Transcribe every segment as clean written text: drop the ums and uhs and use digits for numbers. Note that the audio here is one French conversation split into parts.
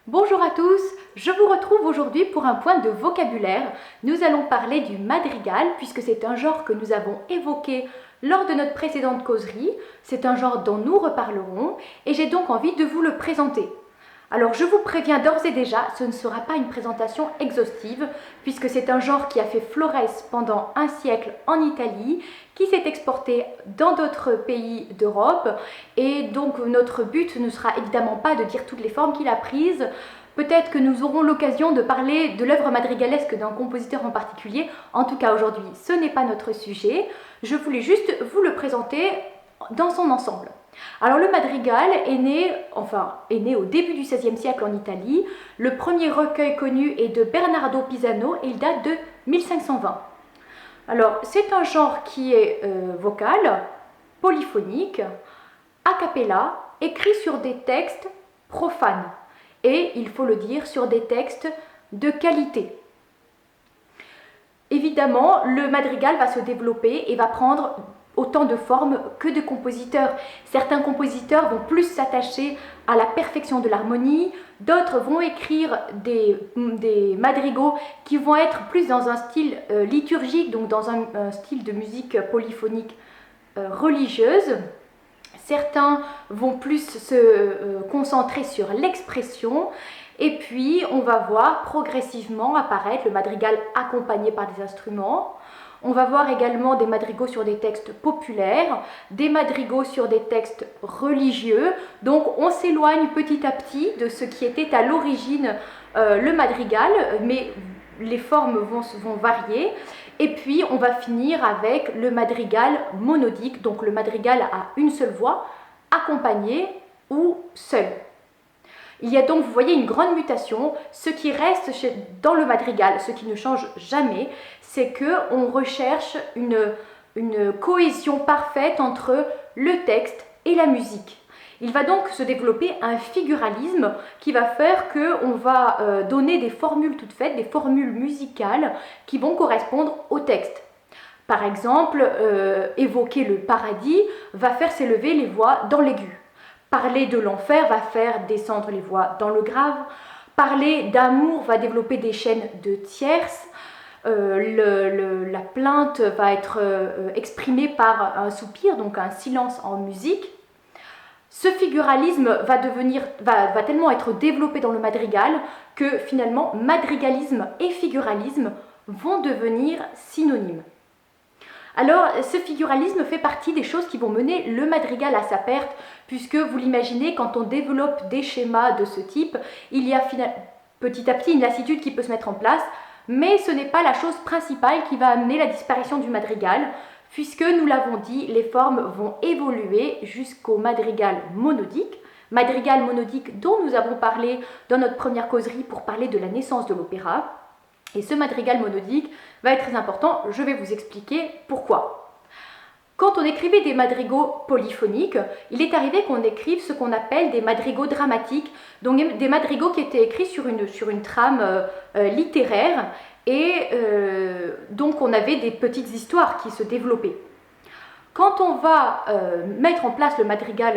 Bonjour à tous, je vous retrouve aujourd'hui pour un point de vocabulaire. Nous allons parler du madrigal puisque c'est un genre que nous avons évoqué lors de notre précédente causerie. C'est un genre dont nous reparlerons et j'ai donc envie de vous le présenter. Alors je vous préviens d'ores et déjà, ce ne sera pas une présentation exhaustive puisque c'est un genre qui a fait florès pendant un siècle en Italie, qui s'est exporté dans d'autres pays d'Europe et donc notre but ne sera évidemment pas de dire toutes les formes qu'il a prises. Peut-être que nous aurons l'occasion de parler de l'œuvre madrigalesque d'un compositeur en particulier. En tout cas aujourd'hui, ce n'est pas notre sujet. Je voulais juste vous le présenter dans son ensemble. Alors le madrigal est né au début du XVIe siècle en Italie. Le premier recueil connu est de Bernardo Pisano et il date de 1520. Alors c'est un genre qui est vocal, polyphonique, a cappella, écrit sur des textes profanes et, il faut le dire, sur des textes de qualité. Évidemment, le madrigal va se développer et va prendre autant de formes que de compositeurs. Certains compositeurs vont plus s'attacher à la perfection de l'harmonie, d'autres vont écrire des madrigaux qui vont être plus dans un style liturgique, donc dans un style de musique polyphonique religieuse. Certains vont plus se concentrer sur l'expression. Et puis, on va voir progressivement apparaître le madrigal accompagné par des instruments. On va voir également des madrigaux sur des textes populaires, des madrigaux sur des textes religieux. Donc, on s'éloigne petit à petit de ce qui était à l'origine le madrigal, mais les formes vont varier. Et puis, on va finir avec le madrigal monodique, donc le madrigal à une seule voix, accompagné ou seul. Il y a donc, vous voyez, une grande mutation. Ce qui reste dans le madrigal, ce qui ne change jamais, c'est qu'on recherche une cohésion parfaite entre le texte et la musique. Il va donc se développer un figuralisme qui va faire qu'on va donner des formules toutes faites, des formules musicales qui vont correspondre au texte. Par exemple, évoquer le paradis va faire s'élever les voix dans l'aigu. Parler de l'enfer va faire descendre les voix dans le grave. Parler d'amour va développer des chaînes de tierces. La plainte va être exprimée par un soupir, donc un silence en musique. Ce figuralisme va tellement être développé dans le madrigal que finalement madrigalisme et figuralisme vont devenir synonymes. Alors, ce figuralisme fait partie des choses qui vont mener le madrigal à sa perte, puisque vous l'imaginez, quand on développe des schémas de ce type, il y a petit à petit une lassitude qui peut se mettre en place, mais ce n'est pas la chose principale qui va amener la disparition du madrigal, puisque nous l'avons dit, les formes vont évoluer jusqu'au madrigal monodique dont nous avons parlé dans notre première causerie pour parler de la naissance de l'opéra. Et ce madrigal monodique va être très important, je vais vous expliquer pourquoi. Quand on écrivait des madrigaux polyphoniques, il est arrivé qu'on écrive ce qu'on appelle des madrigaux dramatiques, donc des madrigaux qui étaient écrits sur une trame littéraire, et donc on avait des petites histoires qui se développaient. Quand on va mettre en place le madrigal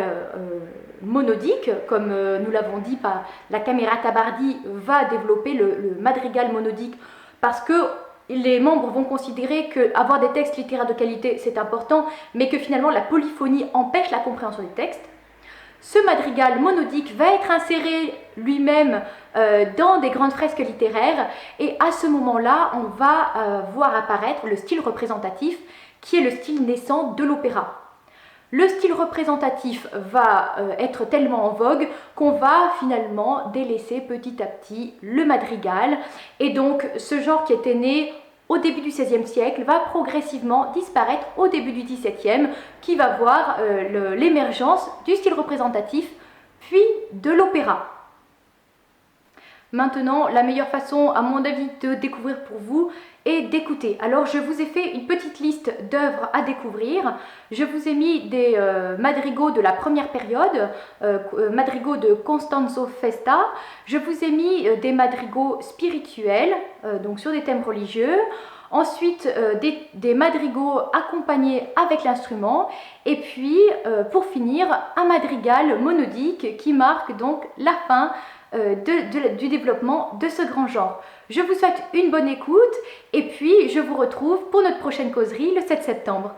monodique, comme nous l'avons dit, la Camerata Bardi va développer le madrigal monodique parce que les membres vont considérer qu'avoir des textes littéraires de qualité, c'est important, mais que finalement la polyphonie empêche la compréhension des textes. Ce madrigal monodique va être inséré lui-même dans des grandes fresques littéraires et à ce moment-là, on va voir apparaître le style représentatif qui est le style naissant de l'opéra. Le style représentatif va être tellement en vogue qu'on va finalement délaisser petit à petit le madrigal. Et donc ce genre qui était né au début du XVIe siècle va progressivement disparaître au début du XVIIe, qui va voir l'émergence du style représentatif puis de l'opéra. Maintenant, la meilleure façon, à mon avis, de découvrir pour vous est d'écouter. Alors, je vous ai fait une petite liste d'œuvres à découvrir. Je vous ai mis des madrigaux de la première période, madrigaux de Costanzo Festa. Je vous ai mis des madrigaux spirituels, donc sur des thèmes religieux. ensuite des madrigaux accompagnés avec l'instrument, et puis pour finir un madrigal monodique qui marque donc la fin du développement de ce grand genre. Je vous souhaite une bonne écoute et puis je vous retrouve pour notre prochaine causerie le 7 septembre.